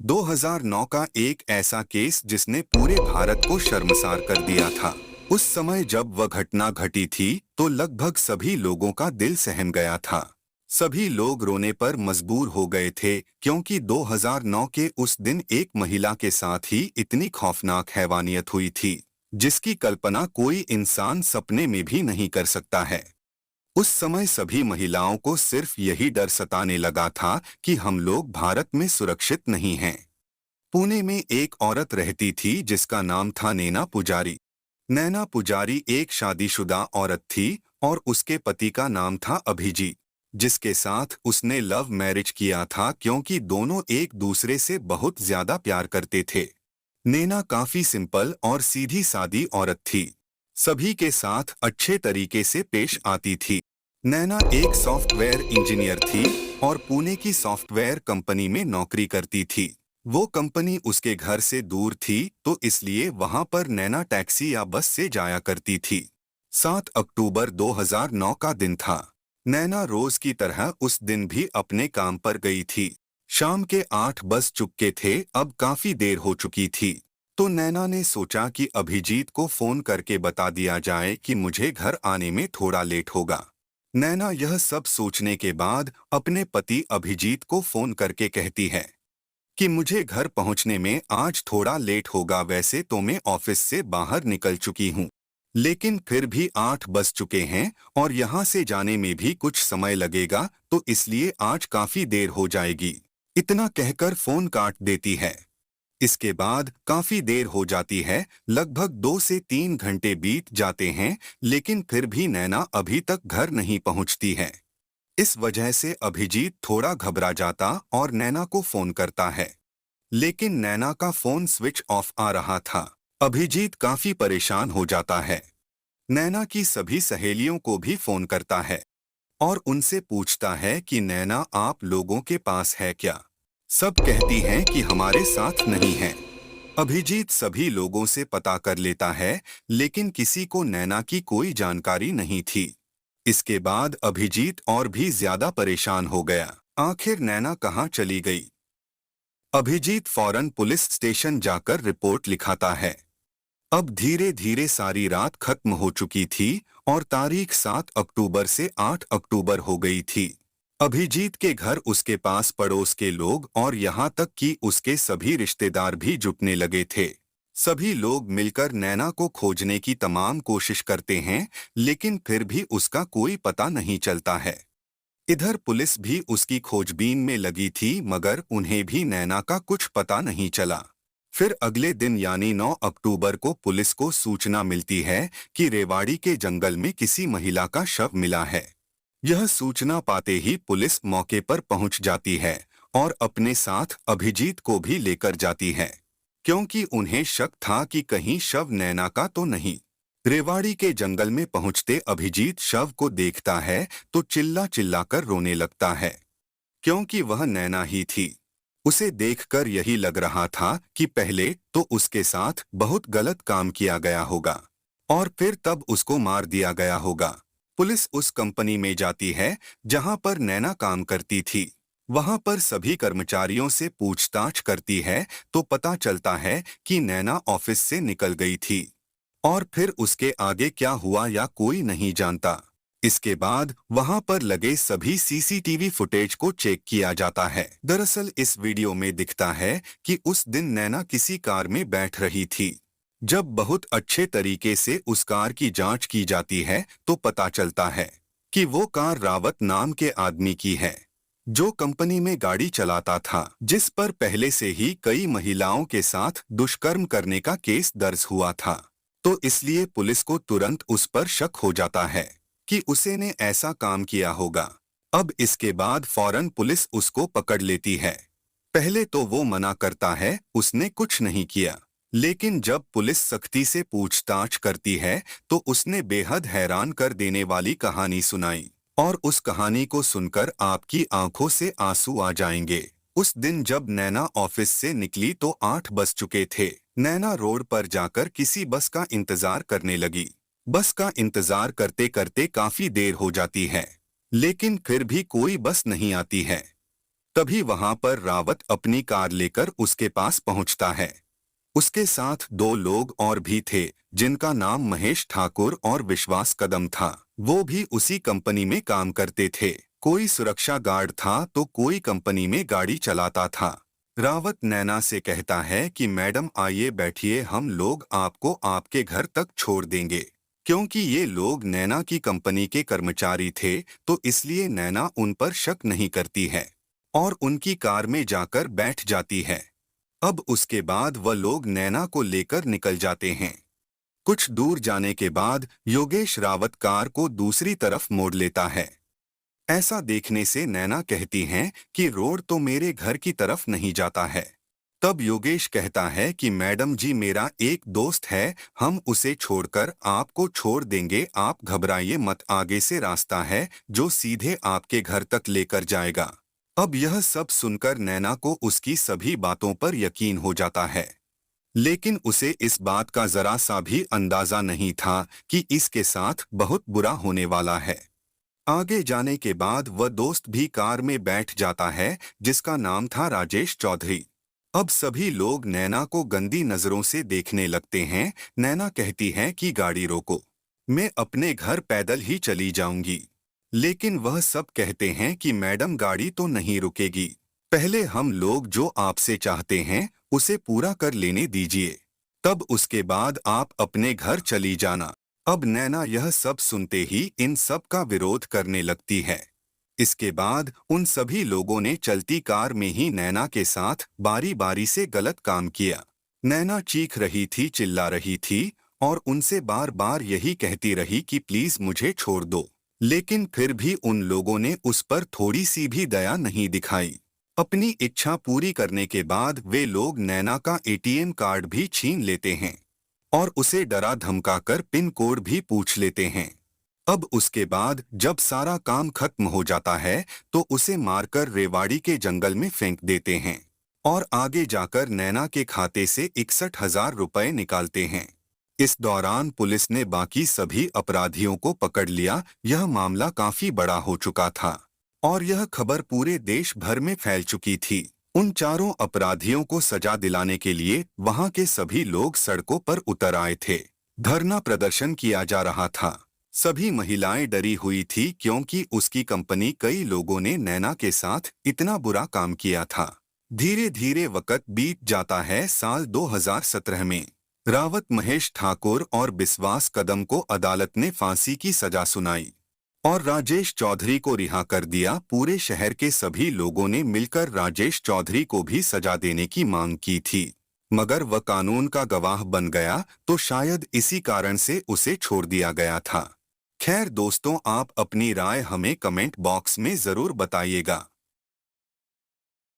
2009 का एक ऐसा केस जिसने पूरे भारत को शर्मसार कर दिया था। उस समय जब वह घटना घटी थी तो लगभग सभी लोगों का दिल सहम गया था। सभी लोग रोने पर मजबूर हो गए थे क्योंकि 2009 के उस दिन एक महिला के साथ ही इतनी खौफनाक हैवानियत हुई थी जिसकी कल्पना कोई इंसान सपने में भी नहीं कर सकता है। उस समय सभी महिलाओं को सिर्फ यही डर सताने लगा था कि हम लोग भारत में सुरक्षित नहीं हैं। पुणे में एक औरत रहती थी जिसका नाम था नैना पुजारी। नैना पुजारी एक शादीशुदा औरत थी और उसके पति का नाम था अभिजीत, जिसके साथ उसने लव मैरिज किया था क्योंकि दोनों एक दूसरे से बहुत ज्यादा प्यार करते थे। नैना काफी सिंपल और सीधी सादी औरत थी। सभी के साथ अच्छे तरीके से पेश आती थी। नैना एक सॉफ्टवेयर इंजीनियर थी और पुणे की सॉफ्टवेयर कंपनी में नौकरी करती थी। वो कंपनी उसके घर से दूर थी तो इसलिए वहां पर नैना टैक्सी या बस से जाया करती थी। 7 अक्टूबर 2009 का दिन था। नैना रोज की तरह उस दिन भी अपने काम पर गई थी। शाम के 8 बज चुके थे, अब काफी देर हो चुकी थी। तो नैना ने सोचा कि अभिजीत को फोन करके बता दिया जाए कि मुझे घर आने में थोड़ा लेट होगा। नैना यह सब सोचने के बाद अपने पति अभिजीत को फोन करके कहती है कि मुझे घर पहुंचने में आज थोड़ा लेट होगा। वैसे तो मैं ऑफिस से बाहर निकल चुकी हूं, लेकिन फिर भी 8 बज चुके हैं और यहां से जाने में भी कुछ समय लगेगा, तो इसलिए आज काफी देर हो जाएगी। इतना कहकर फोन काट देती है। इसके बाद काफी देर हो जाती है, लगभग 2 से 3 घंटे बीत जाते हैं, लेकिन फिर भी नैना अभी तक घर नहीं पहुंचती है। इस वजह से अभिजीत थोड़ा घबरा जाता और नैना को फोन करता है, लेकिन नैना का फोन स्विच ऑफ आ रहा था। अभिजीत काफी परेशान हो जाता है। नैना की सभी सहेलियों को भी फोन करता है और उनसे पूछता है कि नैना आप लोगों के पास है क्या। सब कहती हैं कि हमारे साथ नहीं है। अभिजीत सभी लोगों से पता कर लेता है, लेकिन किसी को नैना की कोई जानकारी नहीं थी। इसके बाद अभिजीत और भी ज्यादा परेशान हो गया। आखिर नैना कहाँ चली गई? अभिजीत फौरन पुलिस स्टेशन जाकर रिपोर्ट लिखाता है। अब धीरे धीरे सारी रात खत्म हो चुकी थी और तारीख 7 अक्टूबर से 8 अक्टूबर हो गई थी। अभिजीत के घर उसके पास पड़ोस के लोग और यहाँ तक कि उसके सभी रिश्तेदार भी जुटने लगे थे। सभी लोग मिलकर नैना को खोजने की तमाम कोशिश करते हैं, लेकिन फिर भी उसका कोई पता नहीं चलता है। इधर पुलिस भी उसकी खोजबीन में लगी थी, मगर उन्हें भी नैना का कुछ पता नहीं चला। फिर अगले दिन यानी 9 अक्टूबर को पुलिस को सूचना मिलती है कि रेवाड़ी के जंगल में किसी महिला का शव मिला है। यह सूचना पाते ही पुलिस मौके पर पहुंच जाती है और अपने साथ अभिजीत को भी लेकर जाती है, क्योंकि उन्हें शक था कि कहीं शव नैना का तो नहीं। रेवाड़ी के जंगल में पहुंचते अभिजीत शव को देखता है तो चिल्ला चिल्लाकर रोने लगता है, क्योंकि वह नैना ही थी। उसे देखकर यही लग रहा था कि पहले तो उसके साथ बहुत गलत काम किया गया होगा और फिर तब उसको मार दिया गया होगा। पुलिस उस कंपनी में जाती है जहां पर नैना काम करती थी। वहां पर सभी कर्मचारियों से पूछताछ करती है तो पता चलता है कि नैना ऑफिस से निकल गई थी और फिर उसके आगे क्या हुआ या कोई नहीं जानता। इसके बाद वहां पर लगे सभी सीसीटीवी फुटेज को चेक किया जाता है। दरअसल इस वीडियो में दिखता है कि उस दिन नैना किसी कार में बैठ रही थी। जब बहुत अच्छे तरीके से उस कार की जांच की जाती है तो पता चलता है कि वो कार रावत नाम के आदमी की है, जो कंपनी में गाड़ी चलाता था, जिस पर पहले से ही कई महिलाओं के साथ दुष्कर्म करने का केस दर्ज हुआ था। तो इसलिए पुलिस को तुरंत उस पर शक हो जाता है कि उसे ने ऐसा काम किया होगा। अब इसके बाद फौरन पुलिस उसको पकड़ लेती है। पहले तो वो मना करता है, उसने कुछ नहीं किया, लेकिन जब पुलिस सख्ती से पूछताछ करती है तो उसने बेहद हैरान कर देने वाली कहानी सुनाई और उस कहानी को सुनकर आपकी आंखों से आंसू आ जाएंगे। उस दिन जब नैना ऑफिस से निकली तो 8 बज चुके थे। नैना रोड पर जाकर किसी बस का इंतजार करने लगी। बस का इंतजार करते करते काफी देर हो जाती है, लेकिन फिर भी कोई बस नहीं आती है। तभी वहां पर रावत अपनी कार लेकर उसके पास पहुंचता है। उसके साथ दो लोग और भी थे, जिनका नाम महेश ठाकुर और विश्वास कदम था। वो भी उसी कंपनी में काम करते थे। कोई सुरक्षा गार्ड था तो कोई कंपनी में गाड़ी चलाता था। रावत नैना से कहता है कि मैडम आइए बैठिए, हम लोग आपको आपके घर तक छोड़ देंगे। क्योंकि ये लोग नैना की कंपनी के कर्मचारी थे तो इसलिए नैना उन पर शक नहीं करती है और उनकी कार में जाकर बैठ जाती है। अब उसके बाद वह लोग नैना को लेकर निकल जाते हैं। कुछ दूर जाने के बाद योगेश रावत कार को दूसरी तरफ मोड़ लेता है। ऐसा देखने से नैना कहती हैं कि रोड तो मेरे घर की तरफ नहीं जाता है। तब योगेश कहता है कि मैडम जी मेरा एक दोस्त है, हम उसे छोड़कर आपको छोड़ देंगे, आप घबराइए मत, आगे से रास्ता है जो सीधे आपके घर तक लेकर जाएगा। अब यह सब सुनकर नैना को उसकी सभी बातों पर यकीन हो जाता है, लेकिन उसे इस बात का जरा सा भी अंदाजा नहीं था कि इसके साथ बहुत बुरा होने वाला है। आगे जाने के बाद वह दोस्त भी कार में बैठ जाता है, जिसका नाम था राजेश चौधरी। अब सभी लोग नैना को गंदी नजरों से देखने लगते हैं। नैना कहती है कि गाड़ी रोको, मैं अपने घर पैदल ही चली जाऊंगी। लेकिन वह सब कहते हैं कि मैडम गाड़ी तो नहीं रुकेगी, पहले हम लोग जो आपसे चाहते हैं उसे पूरा कर लेने दीजिए, तब उसके बाद आप अपने घर चली जाना। अब नैना यह सब सुनते ही इन सब का विरोध करने लगती है। इसके बाद उन सभी लोगों ने चलती कार में ही नैना के साथ बारी बारी से गलत काम किया। नैना चीख रही थी, चिल्ला रही थी और उनसे बार बार यही कहती रही कि प्लीज मुझे छोड़ दो, लेकिन फिर भी उन लोगों ने उस पर थोड़ी सी भी दया नहीं दिखाई। अपनी इच्छा पूरी करने के बाद वे लोग नैना का एटीएम कार्ड भी छीन लेते हैं और उसे डरा धमकाकर पिन कोड भी पूछ लेते हैं। अब उसके बाद जब सारा काम खत्म हो जाता है तो उसे मारकर रेवाड़ी के जंगल में फेंक देते हैं और आगे जाकर नैना के खाते से 61,000 रुपए निकालते हैं। इस दौरान पुलिस ने बाकी सभी अपराधियों को पकड़ लिया। यह मामला काफी बड़ा हो चुका था और यह खबर पूरे देश भर में फैल चुकी थी। उन चारों अपराधियों को सजा दिलाने के लिए वहां के सभी लोग सड़कों पर उतर आए थे। धरना प्रदर्शन किया जा रहा था। सभी महिलाएं डरी हुई थी क्योंकि उसकी कंपनी कई लोगों ने नैना के साथ इतना बुरा काम किया था। धीरे धीरे वक्त बीत जाता है। साल 2017 में रावत, महेश ठाकुर और विश्वास कदम को अदालत ने फांसी की सजा सुनाई और राजेश चौधरी को रिहा कर दिया। पूरे शहर के सभी लोगों ने मिलकर राजेश चौधरी को भी सजा देने की मांग की थी, मगर वह कानून का गवाह बन गया तो शायद इसी कारण से उसे छोड़ दिया गया था। खैर दोस्तों, आप अपनी राय हमें कमेंट बॉक्स में जरूर बताइएगा।